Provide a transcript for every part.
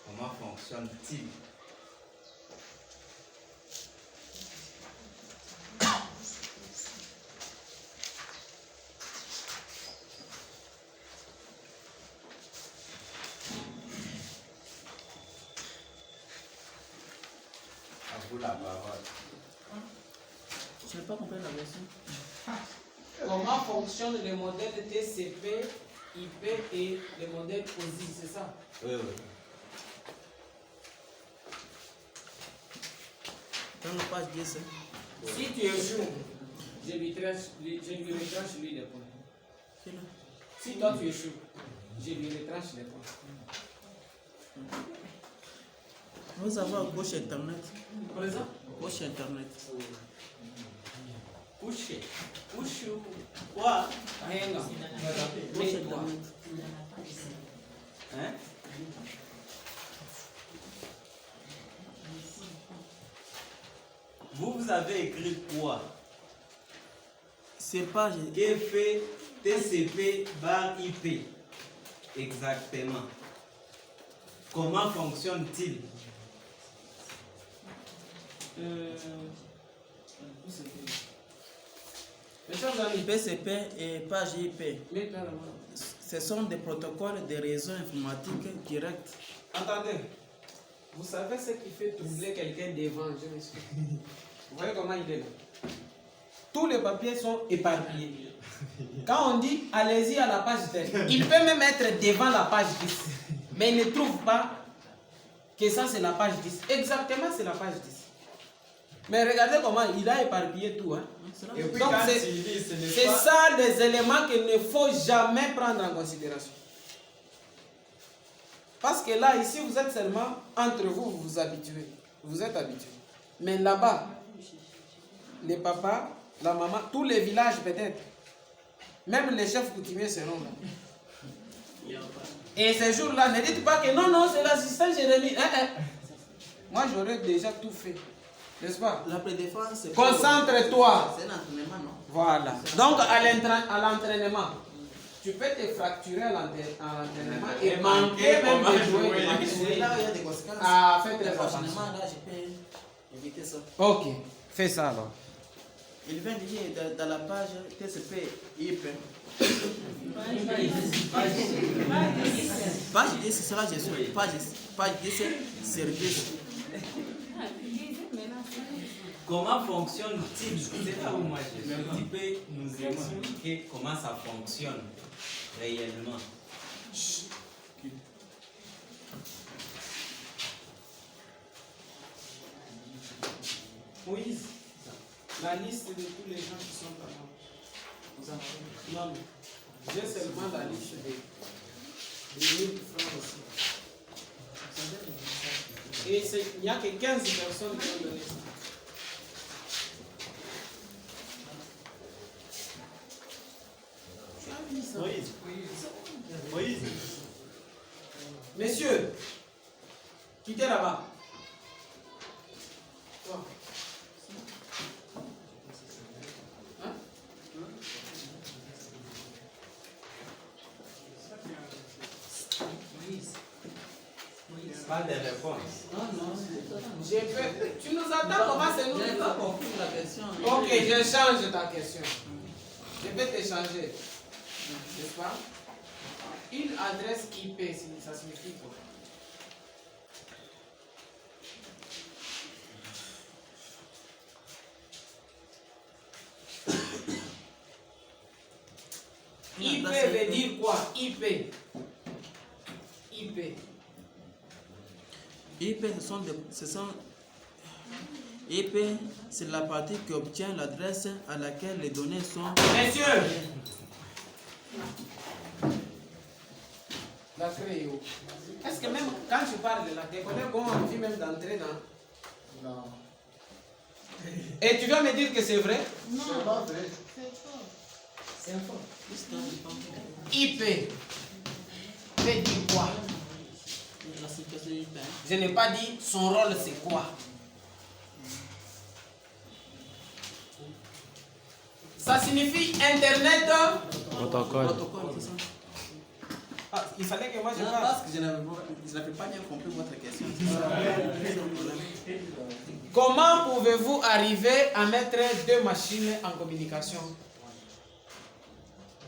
Comment fonctionne-t-il? À vous la parole. Je n'ai pas compris la question. Comment fonctionne le modèle TCP, IP et le modèle OSI, c'est ça? Oui, oui. Dans la page 10. Si tu échoues, je lui retranche lui les points. C'est là. Si toi tu échoues, je lui retranche les points. Vous avez une gauche internet. Par exemple, Gauche internet. coucher. Couche quoi? Rien. Gauche Mets-toi. internet. Hein? Vous avez écrit quoi? C'est page. Que fait TCP bar IP? Exactement. Comment fonctionne-t-il? Mes chers amis, PCP et page IP. mets-toi la main. Ce sont des protocoles de réseau informatique direct. Attendez, vous savez ce qui fait troubler quelqu'un devant, je m'explique. Vous voyez comment il est là? Tous les papiers sont éparpillés. Quand on dit allez-y à la page 10, il peut même être devant la page 10, mais il ne trouve pas que ça c'est la page 10. Exactement, c'est la page 10. Mais regardez comment il a éparpillé tout. Hein? Et puis Donc quand c'est il dit, ce n'est c'est pas... ça les éléments qu'il ne faut jamais prendre en considération. Parce que là, ici, vous êtes seulement entre vous, vous vous habituez. Vous êtes habitués. Mais là-bas, les papas, la maman, tous les villages peut-être, même les chefs coutumiers seront là. Et ces jours-là, ne dites pas que non, non, c'est l'assistant Jérémie. Moi, j'aurais déjà tout fait. N'est-ce pas? La prédéfense, c'est. Concentre-toi. C'est un entraînement, non? Voilà. Donc, à l'entraînement, tu peux te fracturer à l'entraînement et manquer même de jouer. C'est là où il y a des conséquences. Ah, faites très attention. Franchement, là, je peux éviter ça. Ok, fais ça alors. Il vient de dire dans la page TCP IP. Page 10 sera gestion. Page 10, service. Comment fonctionne-t-il? C'est là où moi je suis. Tu peux nous expliquer comment ça fonctionne réellement? Moïse, la liste de tous les gens qui sont là-bas. Vous en avez? Non, non. J'ai seulement la liste des 1000 francs aussi. Et il n'y a que 15 personnes qui ont donné ça. Moïse. Moïse. Messieurs, quittez là-bas. Toi. Hein? Pas de réponse. Non, non, Tu nous attends comment c'est nous? je n'ai pas compris la question. Ok, je change ta question. Je vais te changer. N'est-ce pas? Une adresse IP, ça signifie quoi? IP veut dire quoi? IP. IP. IP, IP, c'est la partie qui obtient l'adresse à laquelle les données sont. Messieurs! La clé est où? Est-ce que même quand tu parles là, tu connais comment on vit même d'entrer dans. Non. Et tu vas me dire que c'est vrai? C'est pas vrai. C'est faux. C'est faux. IP veut dire quoi? La signification IP. Je n'ai pas dit son rôle c'est quoi. Ça signifie Internet. Protocole. Protocole, c'est ça. Ah, il fallait que moi je Non, parle. parce que je n'avais pas bien compris votre question. Comment pouvez-vous arriver à mettre deux machines en communication?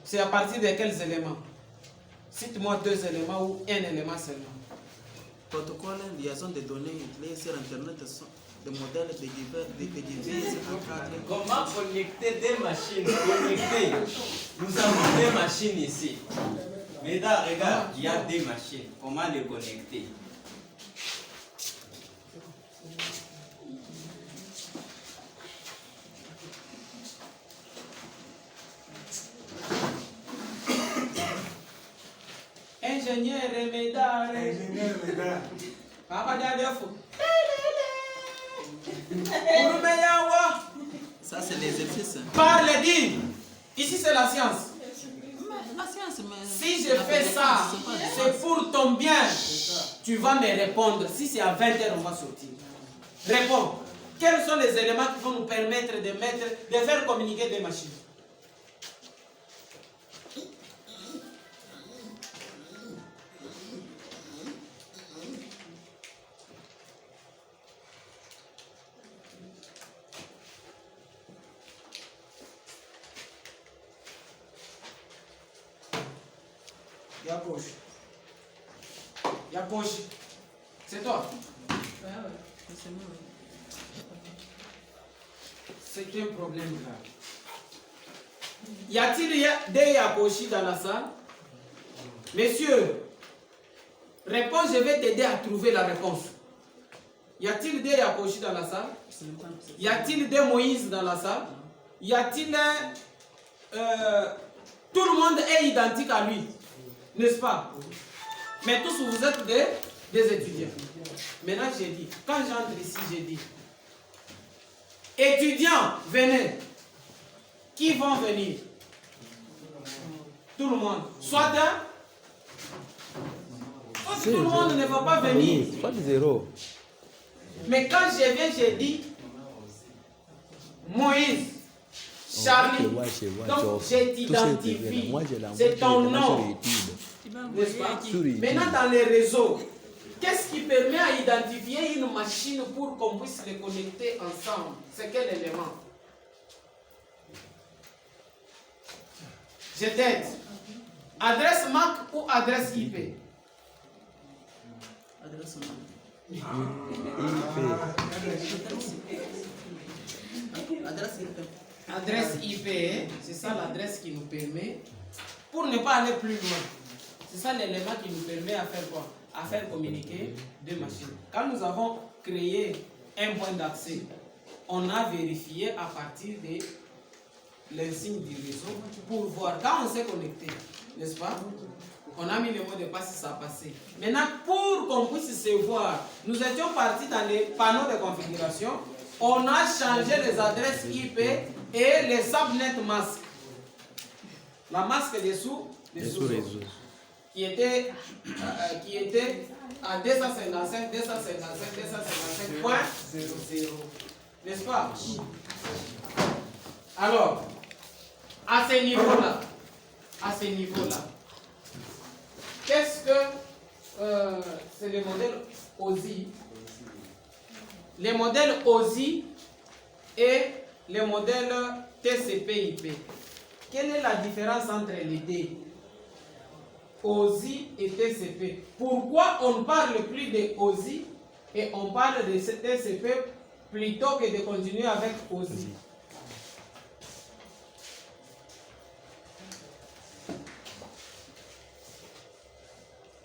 C'est à partir de quels éléments? Cite-moi deux éléments ou un élément seulement. Protocole, liaison de données utilisées sur Internet sont des modèles de devices encadrés. Comment connecter des machines? Connecter. Nous avons des machines ici. Mesdames, regarde, il y a des machines. Comment les connecter? Ingénieur Médard. Papa Diadefo. Ça, c'est l'exercice. Parle, dis. Ici, c'est la science. La science, mais... Si je fais ça, c'est pour ton bien. Tu vas me répondre. Si c'est à 20h, on va sortir. Réponds. Quels sont les éléments qui vont nous permettre de faire communiquer des machines? Yakoshi. C'est toi? C'est un problème grave. Y a-t-il des Yakoshi dans la salle? Messieurs, réponse, je vais t'aider à trouver la réponse. Y a-t-il des Yakoshi dans la salle? Y a-t-il des Moïse dans la salle? Y a-t-il tout le monde est identique à lui, n'est-ce pas? Mais tous vous êtes des étudiants. Maintenant j'ai dit, quand j'entre ici, j'ai dit, étudiants, venez. Qui vont venir? Tout le monde. Soit un. Tout le monde ne va pas venir. Pas de zéro. Mais quand je viens, j'ai dit Moïse, Charlie. Donc j'ai identifié. C'est ton nom. N'est-ce pas? Maintenant dans les réseaux, qu'est-ce qui permet à identifier une machine pour qu'on puisse les connecter ensemble? C'est quel élément? Je t'aide. Adresse MAC ou adresse IP? Adresse MAC. Adresse IP. Adresse IP, c'est ça l'adresse qui nous permet, pour ne pas aller plus loin, c'est ça l'élément qui nous permet à faire quoi? À faire communiquer deux machines. Quand nous avons créé un point d'accès, on a vérifié à partir de l'insigne du réseau pour voir. Quand on s'est connecté, n'est-ce pas? On a mis le mot de passe, ça a passé. Maintenant, pour qu'on puisse se voir, nous étions partis dans les panneaux de configuration. On a changé les adresses IP et les subnet masques. La masque dessous réseau. Qui était à 255, 255.00. N'est-ce pas? Alors, à ce niveau-là, qu'est-ce que c'est le modèle OSI? Les modèles OSI et le modèle TCP/IP. Quelle est la différence entre les deux? OSI et TCP. Pourquoi on ne parle plus de OSI et on parle de TCP plutôt que de continuer avec OSI?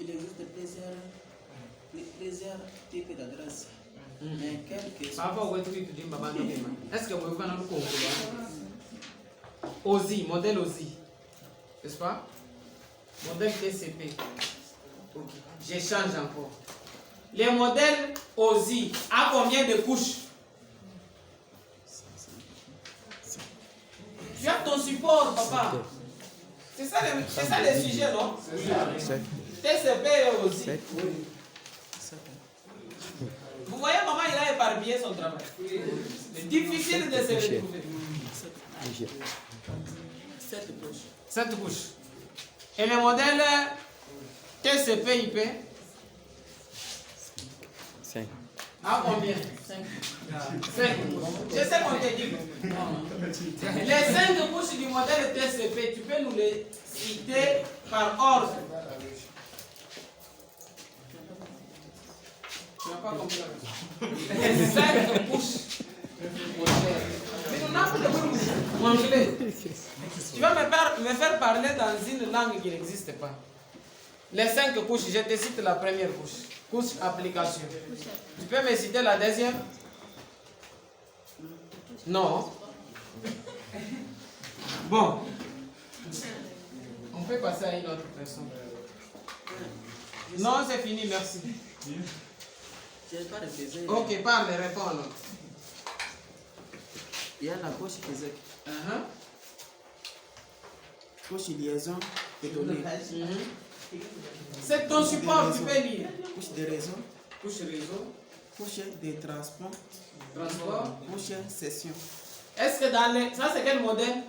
Il existe plusieurs types d'adresses. Mais quelques... Est-ce que vous pouvez nous OSI, modèle OSI, n'est-ce pas? Modèle TCP. Okay. Je change encore. Les modèles OSI, à combien de couches? Tu as ton support, papa. C'est ça le sujet, non? TCP aussi. Vous voyez comment il a éparpillé son travail. C'est difficile de se retrouver. 7 couches. Et le modèle TCP/IP 5. à combien? 5. Je sais qu'on te dit. Les 5 couches du modèle TCP, tu peux nous les citer par ordre. Tu n'as pas compris la question. Les 5 couches. Mais nous n'avons pas de couches. Anglais. Tu vas me faire parler dans une langue qui n'existe pas. Les 5 couches, je te cite la première couche. Couche application. Tu peux me citer la deuxième? Non. Bon. On peut passer à une autre personne. Non, c'est fini, merci. Ok, parle, réponds alors. Il y a la couche physique. Couche liaison et données. C'est ton support, tu peux lire. Couche de réseau. Couche réseau. Couche de transport. Transport. Couche session. Est-ce que dans les... Ça, c'est quel modèle?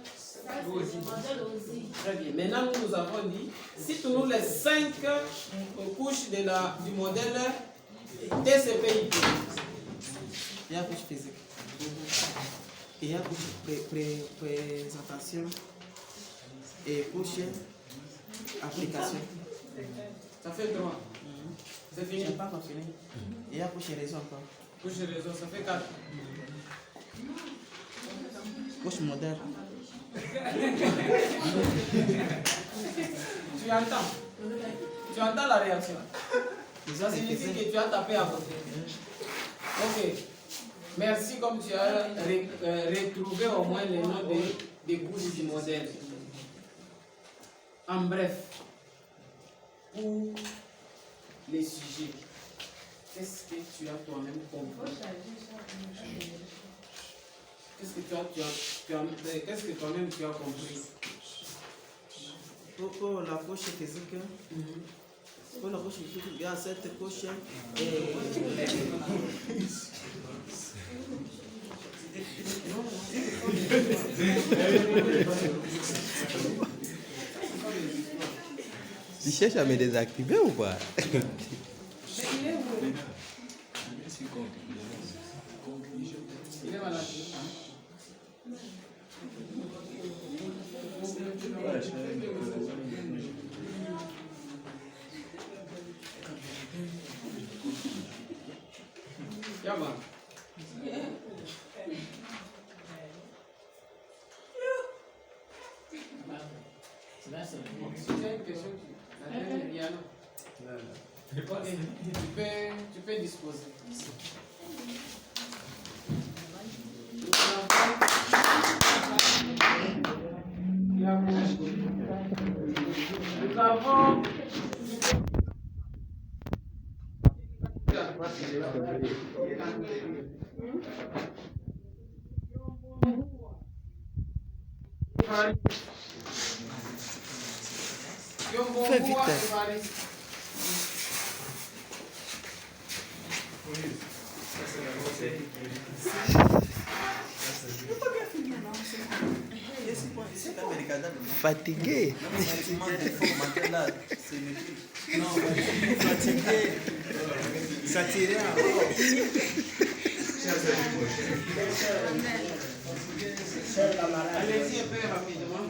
Très bien. Maintenant, nous avons dit, cite-nous les 5 couches du modèle TCP/IP. Il y a couche physique. Il y a couche présentation et couche application. Ça fait 3. C'est fini. Je n'ai pas fini. Il y a couche réseau encore. Couche réseau, ça fait 4. Couche modèle. Tu entends? Tu entends la réaction? Ça signifie que tu as tapé à côté. Ok. Merci comme tu as retrouvé au moins les noms des couches du modèle. En bref, pour les sujets, qu'est-ce que tu as toi-même compris? Qu'est-ce que toi-même tu as compris? Pour la couche physique, pour la couche physique, il y a cette couche Tu cherches à me désactiver ou pas? Il est malade. Yama. Tu peux disposer. Nous avons Fais vite. Fatigué. Non, fatigué. Saturé. allez-y un peu rapidement.